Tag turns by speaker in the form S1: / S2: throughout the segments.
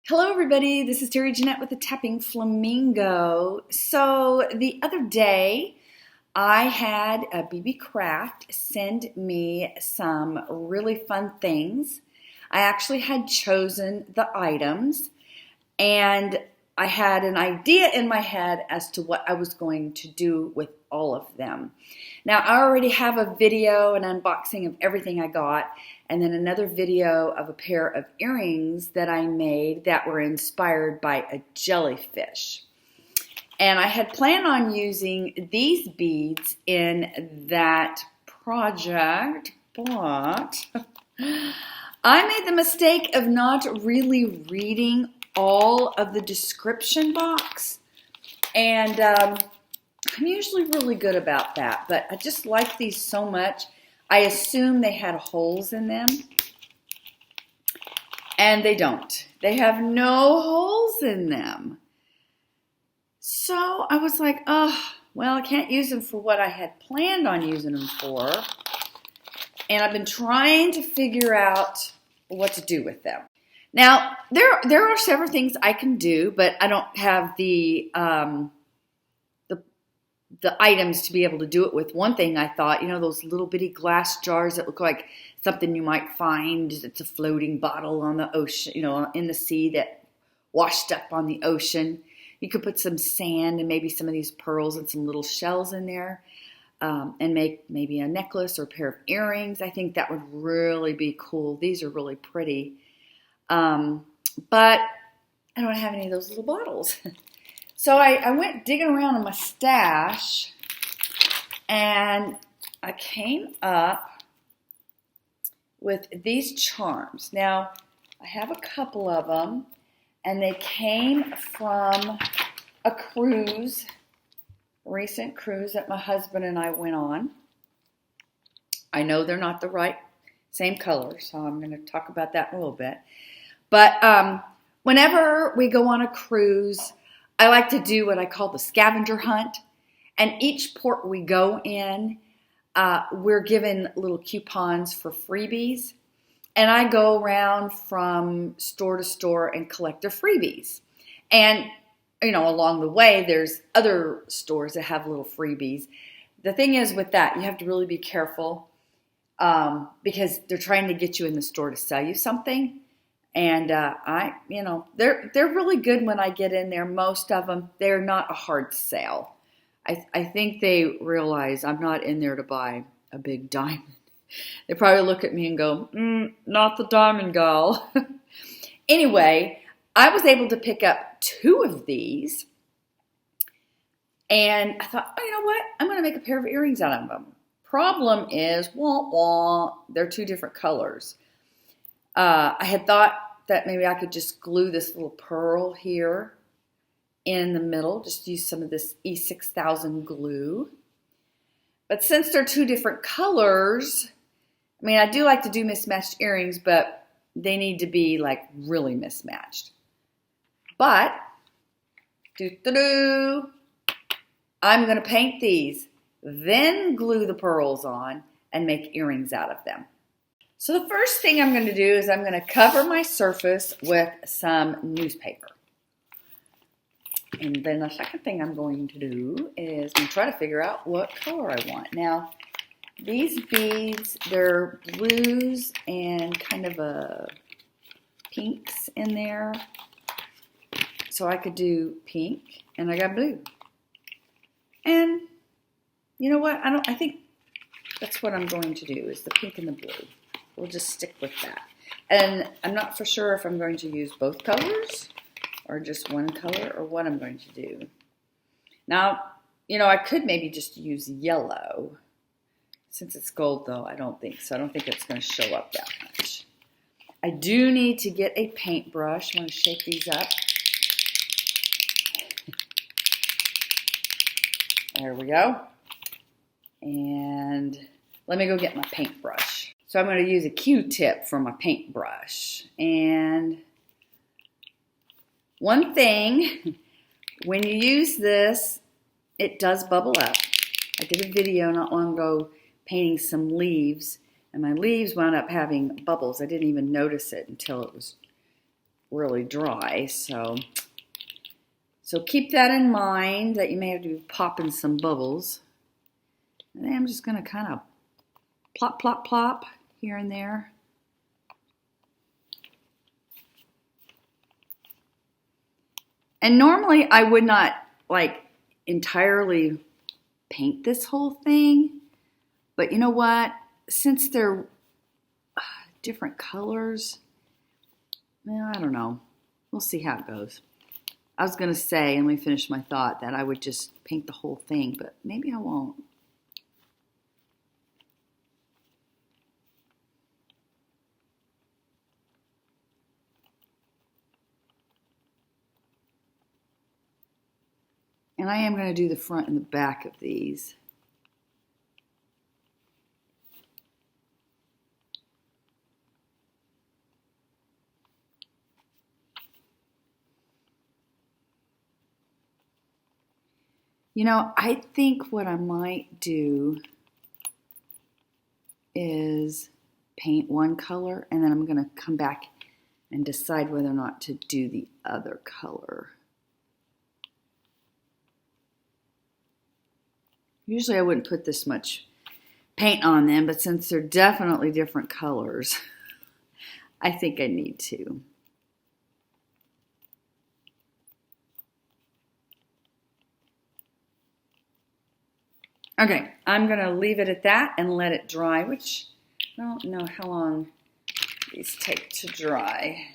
S1: Hello everybody, this is Terry Jeanette with the Tapping Flamingo. So the other day I had a BeeBeeCraft send me some really fun things. I actually had chosen the items and I had an idea in my head as to what I was going to do with all of them. Now I already have a video, an unboxing of everything I got, and then another video of a pair of earrings that I made that were inspired by a jellyfish. And I had planned on using these beads in that project, but I made the mistake of not really reading all of the description box. And I'm usually really good about that, but I just like these so much. I assume they had holes in them, and they don't. They have no holes in them. So I was like, oh, well, I can't use them for what I had planned on using them for. And I've been trying to figure out what to do with them. Now, there are several things I can do, but I don't have the items to be able to do it with. One thing I thought, those little bitty glass jars that look like something you might find. It's a floating bottle on the ocean, in the sea that washed up on the ocean. You could put some sand and maybe some of these pearls and some little shells in there and make maybe a necklace or a pair of earrings. I think that would really be cool. These are really pretty. But I don't have any of those little bottles. So I went digging around in my stash, and I came up with these charms. Now, I have a couple of them, and they came from a cruise, a recent cruise that my husband and I went on. I know they're not the same color, so I'm going to talk about that in a little bit. But whenever we go on a cruise, I like to do what I call the scavenger hunt, and each port we go in, we're given little coupons for freebies, and I go around from store to store and collect their freebies. And, along the way, there's other stores that have little freebies. The thing is with that, you have to really be careful because they're trying to get you in the store to sell you something. And they're really good when I get in there. Most of them, they're not a hard sale. I think they realize I'm not in there to buy a big diamond. They probably look at me and go, not the diamond gal. Anyway, I was able to pick up 2 of these. And I thought, oh, you know what? I'm going to make a pair of earrings out of them. Problem is, they're 2 different colors. I had thought that maybe I could just glue this little pearl here in the middle, just use some of this E6000 glue. But since they're 2 different colors, I do like to do mismatched earrings, but they need to be like really mismatched. But, I'm going to paint these, then glue the pearls on and make earrings out of them. So the first thing I'm going to do is I'm going to cover my surface with some newspaper. And then the second thing I'm going to do is I'm going to try to figure out what color I want. Now, these beads, they're blues and kind of a pinks in there. So I could do pink, and I got blue. And you know what? I think that's what I'm going to do is the pink and the blue. We'll just stick with that. And I'm not for sure if I'm going to use both colors or just one color or what I'm going to do. Now, I could maybe just use yellow. Since it's gold, though, I don't think so. I don't think it's going to show up that much. I do need to get a paintbrush. I'm going to shake these up. There we go. And let me go get my paintbrush. So I'm going to use a Q-tip for my paintbrush. And one thing, when you use this, it does bubble up. I did a video not long ago painting some leaves, and my leaves wound up having bubbles. I didn't even notice it until it was really dry. So keep that in mind, that you may have to be popping some bubbles. And then I'm just going to kind of plop, plop, plop here and there. And normally I would not like entirely paint this whole thing, but you know what? Since they're different colors, well, I don't know. We'll see how it goes. I was going to say, and let me finish my thought, that I would just paint the whole thing, but maybe I won't. And I am going to do the front and the back of these. You know, I think what I might do is paint one color, and then I'm going to come back and decide whether or not to do the other color. Usually I wouldn't put this much paint on them, but since they're definitely different colors, I think I need to. Okay, I'm going to leave it at that and let it dry, which I don't know how long these take to dry.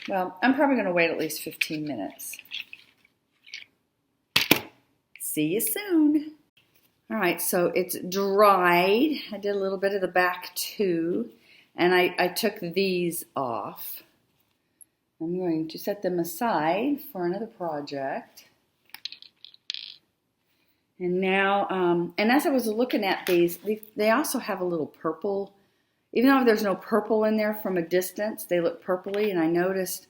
S1: Well, I'm probably going to wait at least 15 minutes. See you soon. All right, so it's dried. I did a little bit of the back too, and I took these off. I'm going to set them aside for another project. And now, and as I was looking at these, they also have a little purple. Even though there's no purple in there from a distance, they look purpley, and I noticed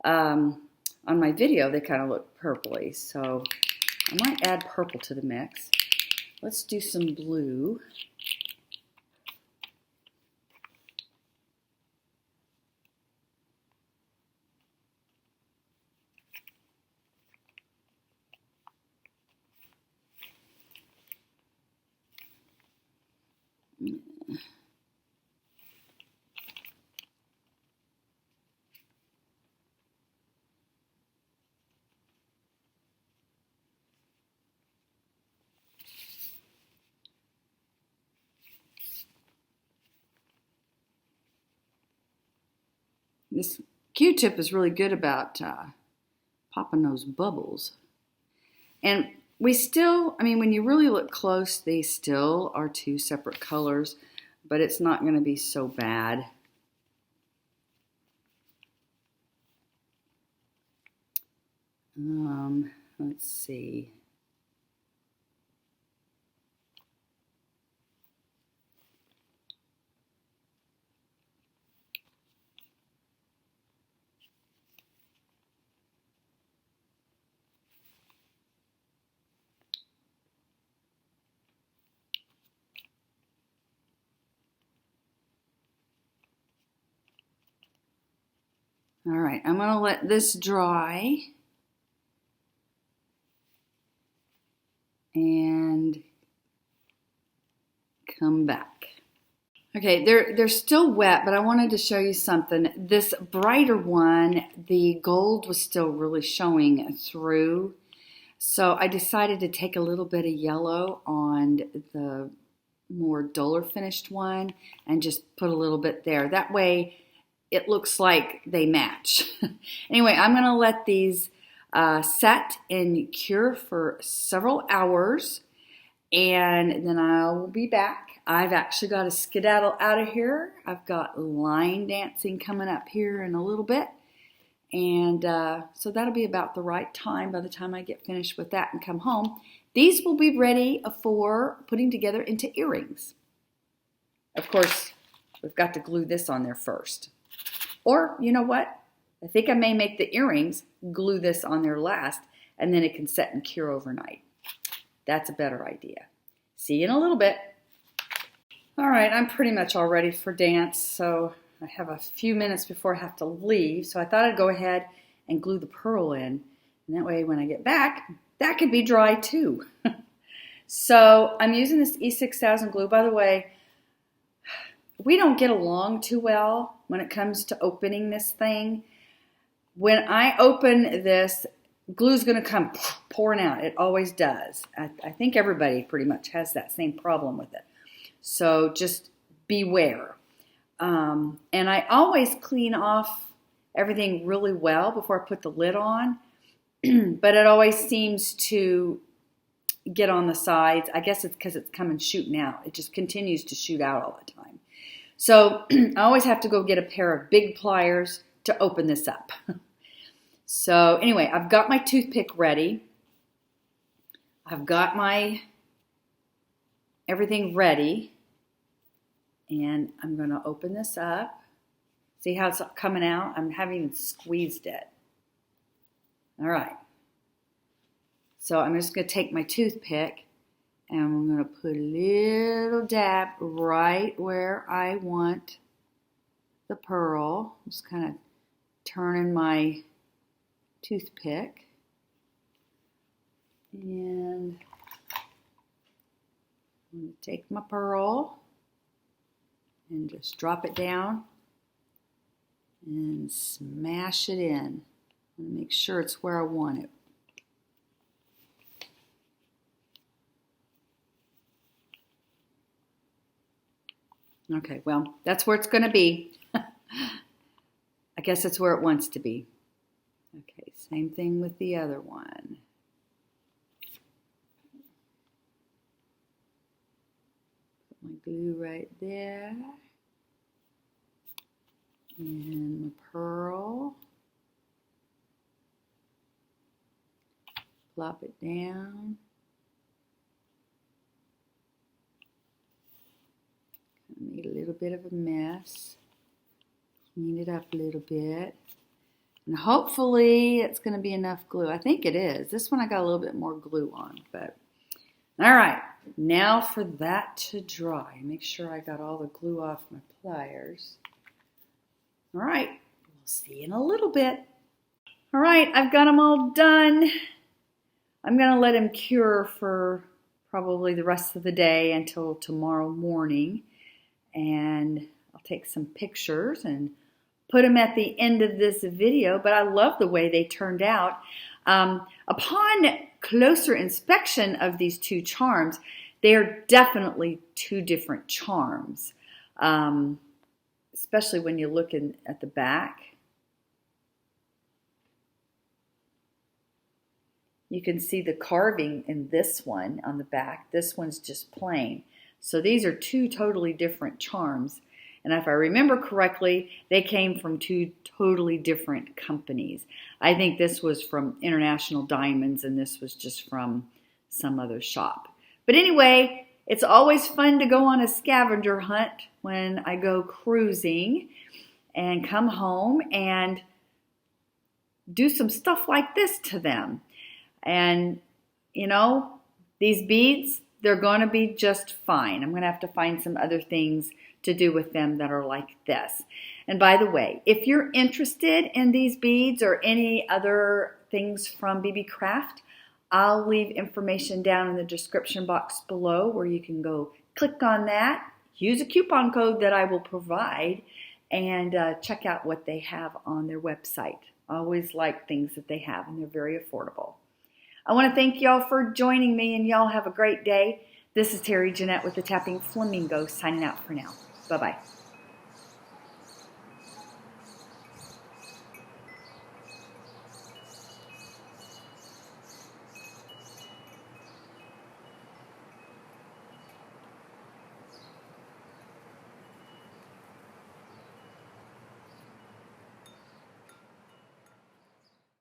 S1: on my video they kind of look purpley. So I might add purple to the mix. Let's do some blue. This Q-tip is really good about popping those bubbles. And we still, I mean, when you really look close, they still are two separate colors, but it's not going to be so bad. Let's see. All right, I'm going to let this dry and come back. Okay, they're still wet, but I wanted to show you something. This brighter one, the gold was still really showing through. So I decided to take a little bit of yellow on the more duller finished one and just put a little bit there. That way it looks like they match. Anyway, I'm going to let these set and cure for several hours, and then I will be back. I've actually got to skedaddle out of here. I've got line dancing coming up here in a little bit, and so that'll be about the right time by the time I get finished with that and come home. These will be ready for putting together into earrings. Of course, we've got to glue this on there first. Or, you know what? I think I may make the earrings, glue this on there last, and then it can set and cure overnight. That's a better idea. See you in a little bit. All right, I'm pretty much all ready for dance, so I have a few minutes before I have to leave, so I thought I'd go ahead and glue the pearl in, and that way when I get back, that could be dry too. So I'm using this E6000 glue. By the way, we don't get along too well when it comes to opening this thing. When I open this, glue's going to come pouring out. It always does. I think everybody pretty much has that same problem with it. So just beware. And I always clean off everything really well before I put the lid on. But it always seems to get on the sides. I guess it's because it's coming shooting out. It just continues to shoot out all the time. So I always have to go get a pair of big pliers to open this up. So anyway, I've got my toothpick ready. I've got my everything ready. And I'm going to open this up. See how it's coming out? I haven't even squeezed it. All right. So I'm just going to take my toothpick and I'm going to put a little dab right where I want the pearl. I'm just kind of turning my toothpick. And I'm going to take my pearl and just drop it down and smash it in. And make sure it's where I want it. Okay, well, that's where it's going to be. I guess it's where it wants to be. Okay, same thing with the other one. Put my glue right there. And my pearl. Plop it down. Made a little bit of a mess. Clean it up a little bit. And hopefully it's going to be enough glue. I think it is. This one I got a little bit more glue on. But all right, now for that to dry. Make sure I got all the glue off my pliers. All right, we'll see in a little bit. All right, I've got them all done. I'm going to let them cure for probably the rest of the day until tomorrow morning. And I'll take some pictures and put them at the end of this video. But I love the way they turned out. Upon closer inspection of these two charms, they are definitely two different charms. Especially when you look at the back. You can see the carving in this one on the back. This one's just plain. So these are two totally different charms. And if I remember correctly, they came from two totally different companies. I think this was from International Diamonds and this was just from some other shop. But anyway, it's always fun to go on a scavenger hunt when I go cruising and come home and do some stuff like this to them. And, you know, these beads, they're going to be just fine. I'm going to have to find some other things to do with them that are like this. And by the way, if you're interested in these beads or any other things from BeeBeeCraft, I'll leave information down in the description box below where you can go click on that, use a coupon code that I will provide, and check out what they have on their website. I always like things that they have, and they're very affordable. I want to thank y'all for joining me, and y'all have a great day. This is Terry Jeanette with the Tapping Flamingo signing out for now. Bye-bye.